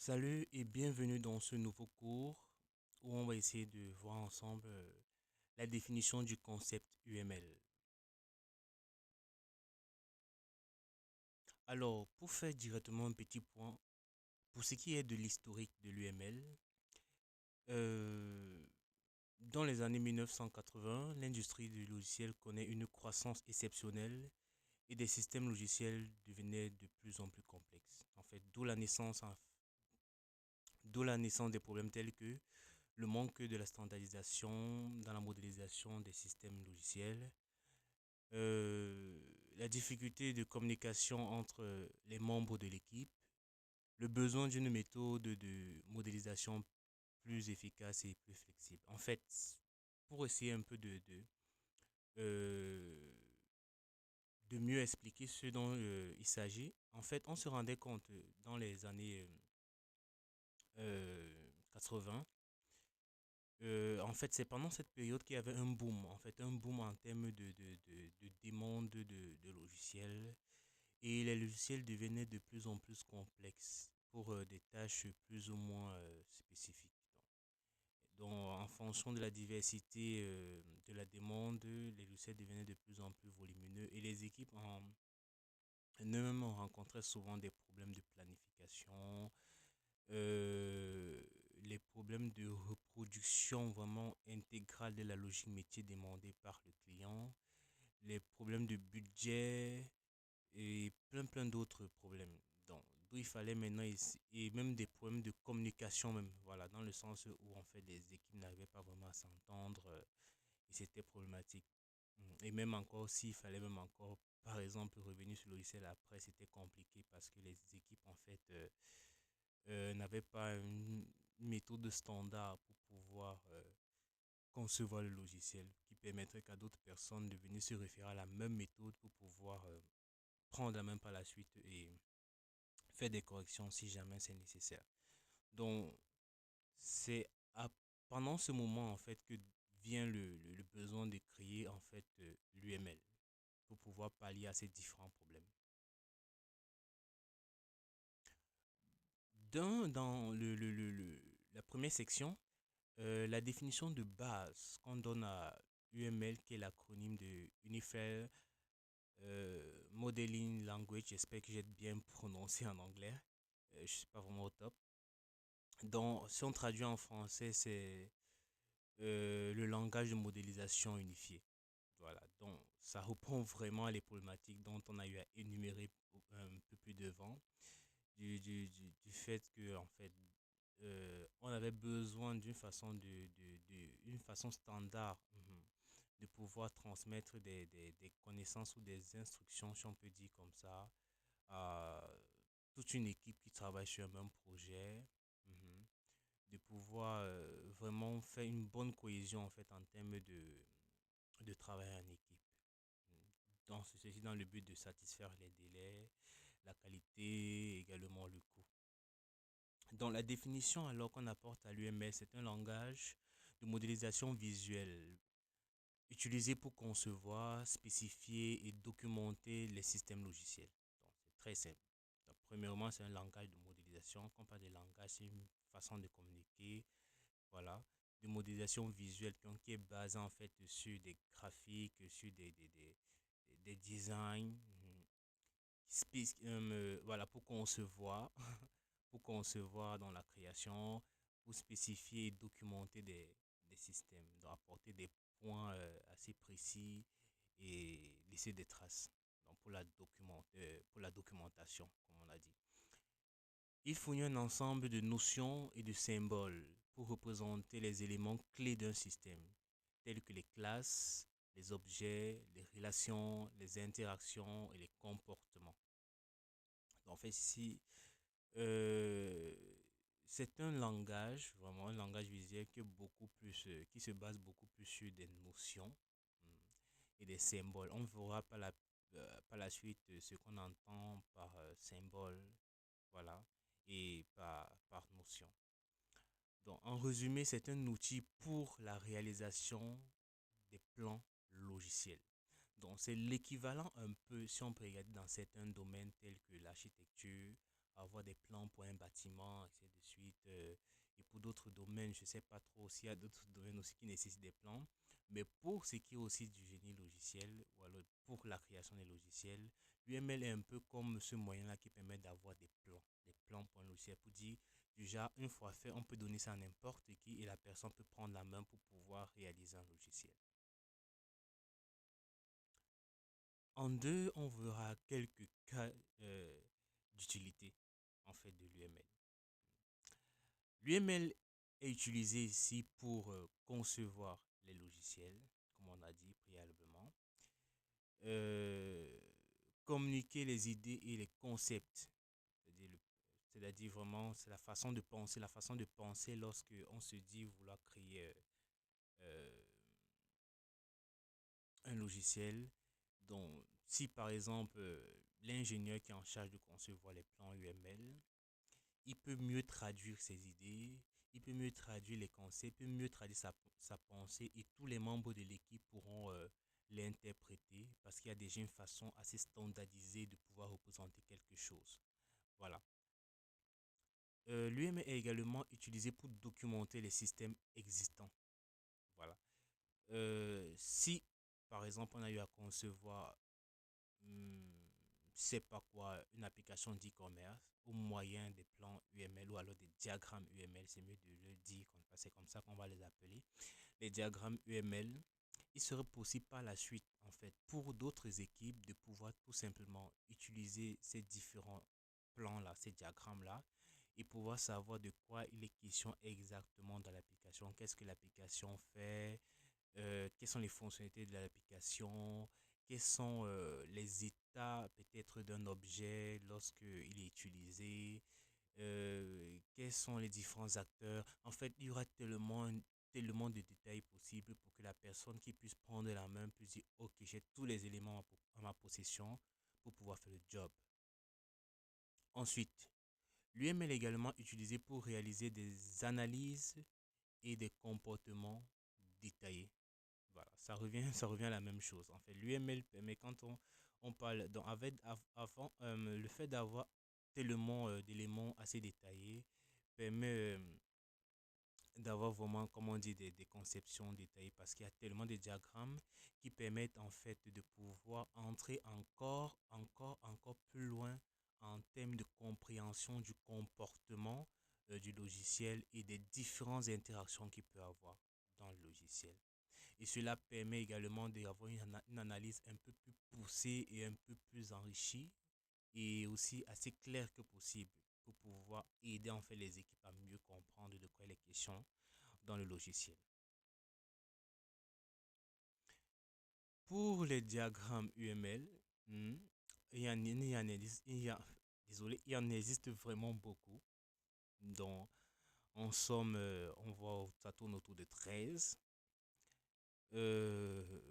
Salut et bienvenue dans ce nouveau cours où on va essayer de voir ensemble la définition du concept UML. Alors, pour faire directement un petit point, pour ce qui est de l'historique de l'UML, euh, dans les années 1980, l'industrie du logiciel connaît une croissance exceptionnelle et des systèmes logiciels devenaient de plus en plus complexes. En fait, d'où la naissance des problèmes tels que le manque de la standardisation dans la modélisation des systèmes logiciels, la difficulté de communication entre les membres de l'équipe, le besoin d'une méthode de modélisation plus efficace et plus flexible. En fait, pour essayer un peu euh, de mieux expliquer ce dont il s'agit, en fait, on se rendait compte dans les années 80. En fait, c'est pendant cette période qu'il y avait un boom, en fait, un boom en termes de demande de logiciels. Et les logiciels devenaient de plus en plus complexes pour des tâches plus ou moins spécifiques. Donc, en fonction de la diversité de la demande, les logiciels devenaient de plus en plus volumineux et les équipes en eux-mêmes rencontraient souvent des problèmes de planification, euh, les problèmes de reproduction vraiment intégrale de la logique métier demandée par le client, les problèmes de budget et plein d'autres problèmes. Donc, d'où il fallait maintenant, et même des problèmes de communication même, voilà, dans le sens où en fait les équipes n'arrivaient pas vraiment à s'entendre et c'était problématique. Et même encore, s'il fallait même encore, par exemple, revenir sur le logiciel après, c'était compliqué parce que les équipes en fait n'avaient pas une méthode standard pour pouvoir concevoir le logiciel qui permettrait qu'à d'autres personnes de venir se référer à la même méthode pour pouvoir prendre la main par la suite et faire des corrections si jamais c'est nécessaire. Donc, c'est pendant ce moment en fait que vient le besoin de créer en fait l'UML pour pouvoir pallier à ces différents problèmes. Dans la première section, la définition de base qu'on donne à UML, qui est l'acronyme de Unified Modeling Language, j'espère que j'ai bien prononcé en anglais, je ne suis pas vraiment au top. Donc, si on traduit en français, c'est le langage de modélisation unifié. Voilà, donc ça répond vraiment à les problématiques dont on a eu à énumérer un peu plus devant, du fait que en fait on avait besoin d'une façon une façon standard de pouvoir transmettre des connaissances ou des instructions, si on peut dire comme ça, à toute une équipe qui travaille sur un même projet, de pouvoir vraiment faire une bonne cohésion en fait en termes de travail en équipe. Dans ceci, dans le but de satisfaire les délais, la qualité et également le coût. Dans la définition alors qu'on apporte à l'UML, c'est un langage de modélisation visuelle utilisé pour concevoir, spécifier et documenter les systèmes logiciels. Donc, c'est très simple. Donc, premièrement, c'est un langage de modélisation. Quand on parle de langage, c'est une façon de communiquer, voilà, de modélisation visuelle qui est basée en fait sur des graphiques, sur des designs, voilà, pour concevoir dans la création, pour spécifier et documenter des systèmes, donc apporter des points assez précis et laisser des traces donc pour la documentation, comme on a dit. Il fournit un ensemble de notions et de symboles pour représenter les éléments clés d'un système, tels que les classes, les objets, les relations, les interactions et les comportements. Donc, en fait, ici, euh, c'est un langage, vraiment un langage visuel qui se base beaucoup plus sur des notions et des symboles. On verra par la suite ce qu'on entend par symbole, voilà, et par notion. Donc, en résumé, c'est un outil pour la réalisation des plans logiciels. Donc, c'est l'équivalent un peu, si on peut regarder dans certains domaines tels que l'architecture, avoir des plans pour un bâtiment, ainsi de suite. Et pour d'autres domaines, je ne sais pas trop s'il y a d'autres domaines aussi qui nécessitent des plans. Mais pour ce qui est aussi du génie logiciel, ou alors pour la création des logiciels, l'UML est un peu comme ce moyen-là qui permet d'avoir des plans pour un logiciel, pour dire, du genre, une fois fait, on peut donner ça à n'importe qui et la personne peut prendre la main pour pouvoir réaliser un logiciel. En deux, on verra quelques cas d'utilité en fait de l'UML. L'UML est utilisé ici pour concevoir les logiciels, comme on a dit préalablement, euh, communiquer les idées et les concepts, c'est-à-dire vraiment c'est la façon de penser lorsque on se dit vouloir créer euh, un logiciel. Donc, si par exemple l'ingénieur qui est en charge de concevoir les plans UML, il peut mieux traduire ses idées, il peut mieux traduire les concepts, il peut mieux traduire sa pensée et tous les membres de l'équipe pourront l'interpréter parce qu'il y a déjà une façon assez standardisée de pouvoir représenter quelque chose. Voilà. L'UML est également utilisé pour documenter les systèmes existants. Voilà. Si, par exemple, on a eu à concevoir, c'est pas quoi, une application d'e-commerce au moyen des plans UML ou alors des diagrammes UML, c'est mieux de le dire, c'est comme ça qu'on va les appeler. Les diagrammes UML, il serait possible par la suite, en fait, pour d'autres équipes de pouvoir tout simplement utiliser ces différents plans-là, ces diagrammes-là, et pouvoir savoir de quoi il est question exactement dans l'application, qu'est-ce que l'application fait, quelles sont les fonctionnalités de l'application, quels sont les états peut-être d'un objet lorsqu'il est utilisé, quels sont les différents acteurs. En fait, il y aura tellement de détails possibles pour que la personne qui puisse prendre la main puisse dire, ok, j'ai tous les éléments à ma possession pour pouvoir faire le job. Ensuite, l'UML est également utilisé pour réaliser des analyses et des comportements détaillés. Voilà, ça revient à la même chose. En fait, l'UML permet quand on parle, donc avant, le fait d'avoir tellement d'éléments assez détaillés permet d'avoir vraiment, comment on dit, des conceptions détaillées parce qu'il y a tellement de diagrammes qui permettent en fait de pouvoir entrer encore plus loin en termes de compréhension du comportement du logiciel et des différentes interactions qu'il peut avoir dans le logiciel. Et cela permet également d'avoir une analyse un peu plus poussée et un peu plus enrichie et aussi assez claire que possible pour pouvoir aider en fait les équipes à mieux comprendre de quoi il est question dans le logiciel. Pour les diagrammes UML, il y en existe vraiment beaucoup. Donc, en somme, ça tourne autour de 13. Euh,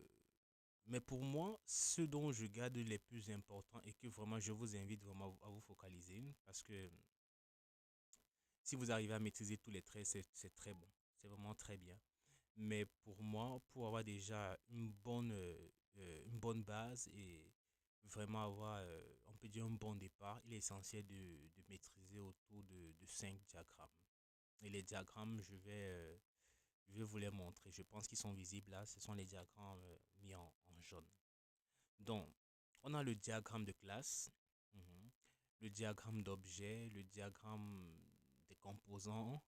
mais pour moi, ce dont je garde les plus importants et que vraiment je vous invite vraiment à vous focaliser, parce que si vous arrivez à maîtriser tous les traits, c'est très bon. C'est vraiment très bien. Mais pour moi, pour avoir déjà une bonne base et vraiment avoir, on peut dire, un bon départ, il est essentiel de maîtriser autour de 5 diagrammes. Et les diagrammes, je vais vous les montrer. Je pense qu'ils sont visibles là. Ce sont les diagrammes mis en jaune. Donc, on a le diagramme de classe, le diagramme d'objet, le diagramme des composants,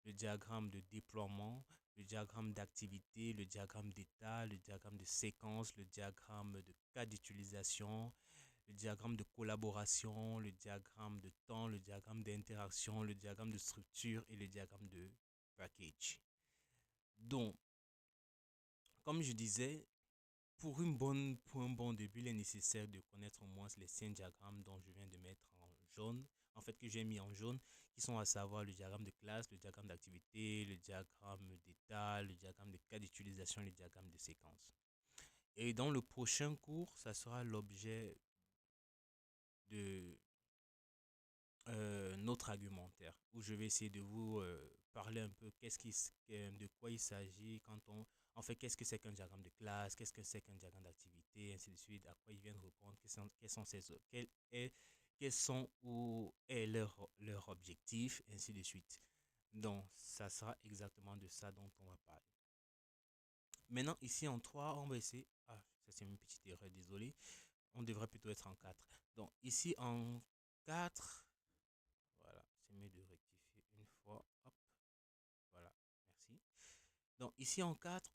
le diagramme de déploiement, le diagramme d'activité, le diagramme d'état, le diagramme de séquence, le diagramme de cas d'utilisation, le diagramme de collaboration, le diagramme de temps, le diagramme d'interaction, le diagramme de structure et le diagramme de package. Donc, comme je disais, pour un bon début, il est nécessaire de connaître au moins les 5 diagrammes dont je viens de mettre en jaune, en fait que j'ai mis en jaune, qui sont à savoir le diagramme de classe, le diagramme d'activité, le diagramme d'état, le diagramme de cas d'utilisation et le diagramme de séquence. Et dans le prochain cours, ça sera l'objet de notre argumentaire, où je vais essayer de vous parler un peu de quoi il s'agit en fait, qu'est-ce que c'est qu'un diagramme de classe, qu'est-ce que c'est qu'un diagramme d'activité, ainsi de suite, à quoi ils viennent répondre, quels sont quels sont ou est leur objectif, ainsi de suite. Donc, ça sera exactement de ça dont on va parler. Maintenant, ici en 3 on va essayer... Ah, ça c'est une petite erreur, désolé. On devrait plutôt être en 4. Donc, ici en 4, voilà, c'est mieux de rectifier une fois. Hop, voilà, merci. Donc, ici en 4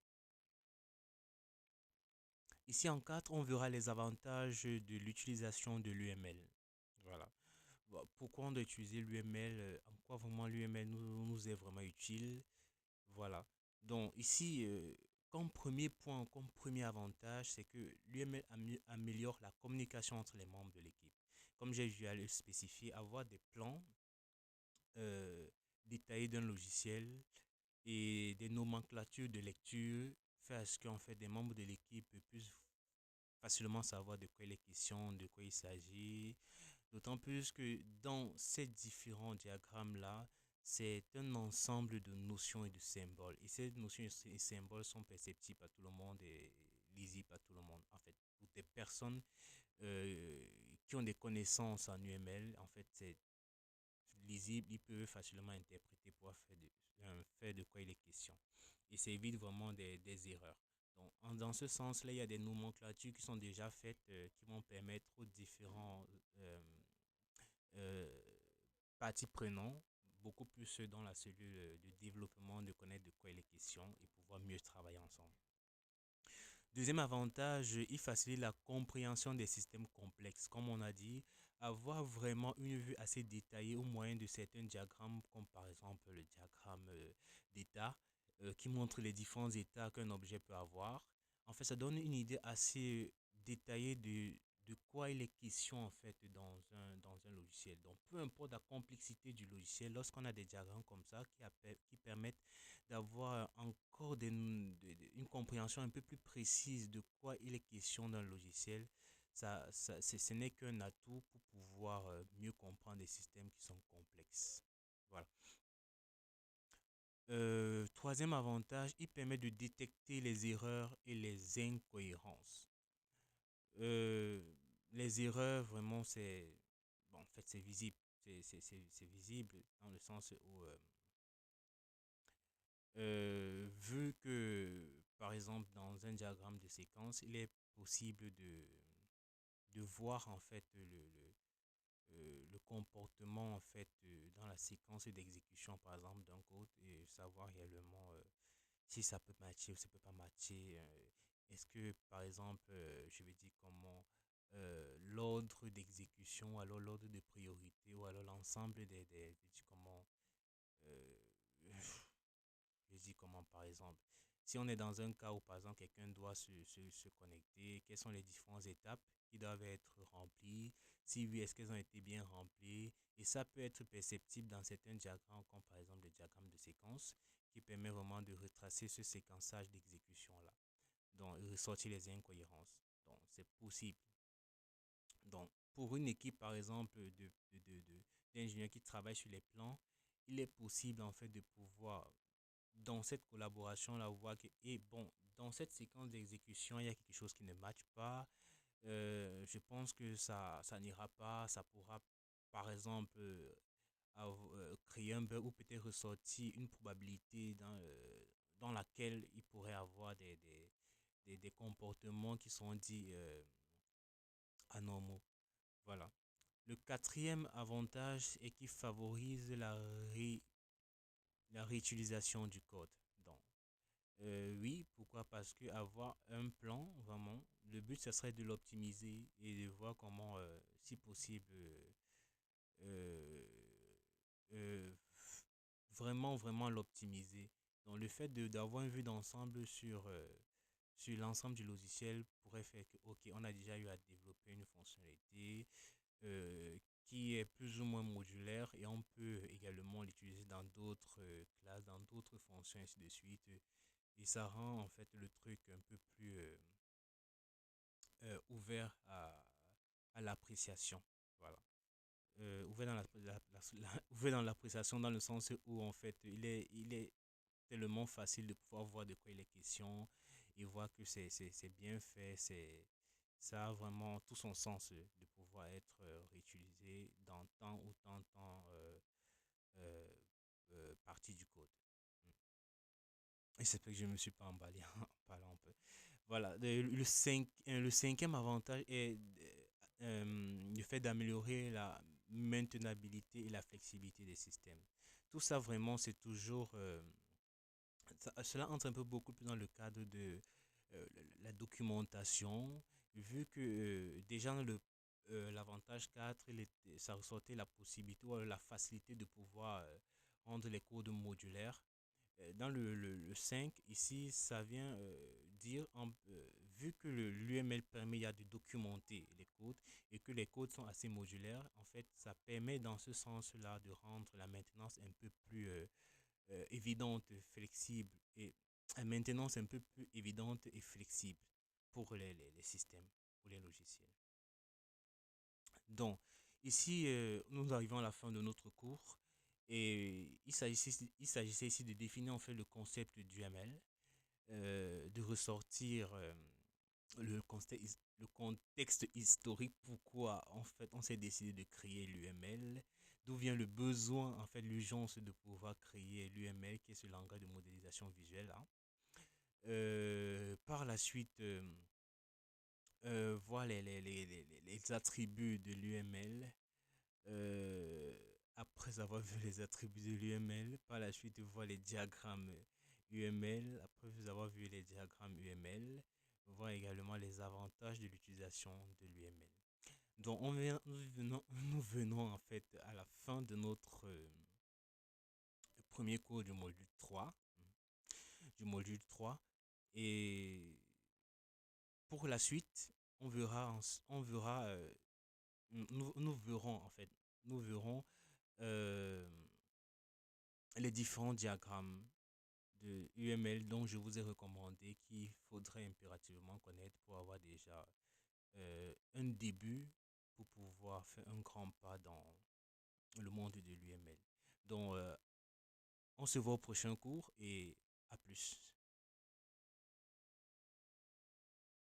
on verra les avantages de l'utilisation de l'UML. Voilà. Pourquoi on doit utiliser l'UML, en quoi vraiment l'UML nous est vraiment utile. Voilà. Donc ici, comme premier point, comme premier avantage, c'est que l'UML améliore la communication entre les membres de l'équipe. Comme j'ai dû le spécifier, avoir des plans euh, détaillés d'un logiciel et des nomenclatures de lecture fait à ce qu'en fait des membres de l'équipe puissent facilement savoir de quoi il est question, de quoi il s'agit. D'autant plus que dans ces différents diagrammes-là, c'est un ensemble de notions et de symboles. Et ces notions et symboles sont perceptibles à tout le monde et lisibles à tout le monde. En fait, pour des personnes qui ont des connaissances en UML, en fait, c'est lisible, ils peuvent facilement interpréter pour faire de quoi il est question. Et ça évite vraiment des erreurs. Donc, dans ce sens-là, il y a des nomenclatures qui sont déjà faites qui vont permettre aux différents euh, parties prenantes, beaucoup plus dans la cellule de développement, de connaître de quoi il est question et pouvoir mieux travailler ensemble. Deuxième avantage, il facilite la compréhension des systèmes complexes. Comme on a dit, avoir vraiment une vue assez détaillée au moyen de certains diagrammes, comme par exemple le diagramme d'état, qui montre les différents états qu'un objet peut avoir. En fait, ça donne une idée assez détaillée de quoi il est question en fait dans un logiciel. Donc, peu importe la complexité du logiciel, lorsqu'on a des diagrammes comme ça qui permettent d'avoir encore une compréhension un peu plus précise de quoi il est question dans le logiciel, ce n'est qu'un atout pour pouvoir mieux comprendre des systèmes qui sont complexes. Voilà. Troisième avantage, il permet de détecter les erreurs et les incohérences. Euh, les erreurs, vraiment, bon, en fait, c'est visible. C'est visible dans le sens où vu que, par exemple, dans un diagramme de séquence, il est possible de voir en fait le comportement en fait dans la séquence d'exécution, par exemple, d'un code et savoir réellement si ça peut matcher ou ça peut pas matcher. Est-ce que, par exemple, je vais dire comment l'ordre d'exécution, alors l'ordre de priorité, ou alors l'ensemble comment euh, je dis comment, par exemple, si on est dans un cas où, par exemple, quelqu'un doit se connecter, quelles sont les différentes étapes qui doivent être remplies, si oui, est-ce qu'elles ont été bien remplies, et ça peut être perceptible dans certains diagrammes, comme par exemple le diagramme de séquence, qui permet vraiment de retracer ce séquençage d'exécution-là, donc ressortir les incohérences. Donc, c'est possible. Donc, pour une équipe, par exemple, d'ingénieurs qui travaillent sur les plans, il est possible, en fait, de pouvoir dans cette collaboration-là, on voit que, et bon, dans cette séquence d'exécution, il y a quelque chose qui ne matche pas. Je pense que ça n'ira pas. Ça pourra, par exemple, créer un bug ou peut-être ressortir une probabilité dans laquelle il pourrait avoir des comportements qui sont dits anormaux. Voilà. Le quatrième avantage est qu'il favorise la réutilisation du code. Donc, oui, pourquoi? Parce que avoir un plan, vraiment, le but, ce serait de l'optimiser et de voir comment, si possible, euh, euh, vraiment l'optimiser. Donc, le fait d'avoir une vue d'ensemble sur l'ensemble du logiciel pourrait faire que, ok, on a déjà eu à développer une fonctionnalité qui est plus ou moins modulaire et on peut également l'utiliser dans d'autres classes, dans d'autres fonctions, ainsi de suite. Et ça rend en fait le truc un peu plus ouvert à l'appréciation. Voilà. Ouvert dans ouvert dans l'appréciation dans le sens où en fait il est tellement facile de pouvoir voir de quoi il est question et voir que c'est bien fait, ça a vraiment tout son sens de pouvoir être réutilisé partie du code. Et c'est vrai que je ne me suis pas emballé en parlant un peu. Voilà, le cinquième avantage est le fait d'améliorer la maintenabilité et la flexibilité des systèmes. Tout ça, vraiment, c'est toujours... cela entre un peu beaucoup plus dans le cadre de la documentation, vu que déjà dans l'avantage 4 ça ressortait la possibilité ou la facilité de pouvoir rendre les codes modulaires. Dans le 5, ici, ça vient dire, vu que l'UML permet de documenter les codes et que les codes sont assez modulaires, en fait, ça permet dans ce sens-là de rendre la maintenance un peu plus évidente, flexible et la maintenance un peu plus évidente et flexible pour les systèmes, pour les logiciels. Donc, ici, nous arrivons à la fin de notre cours et il s'agissait ici de définir en fait le concept du ML, de ressortir le contexte historique, pourquoi en fait on s'est décidé de créer l'UML, d'où vient le besoin, en fait l'urgence de pouvoir créer l'UML qui est ce langage de modélisation visuelle là. Par la suite, voir les attributs de l'UML. Après avoir vu les attributs de l'UML, par la suite, voir les diagrammes UML. Après avoir vu les diagrammes UML, voir également les avantages de l'utilisation de l'UML. Donc, nous venons en fait à la fin de notre premier cours du module 3. Et pour la suite, nous verrons en fait, nous verrons euh, les différents diagrammes de UML dont je vous ai recommandé qu'il faudrait impérativement connaître pour avoir déjà un début pour pouvoir faire un grand pas dans le monde de l'UML. Donc, on se voit au prochain cours et à plus.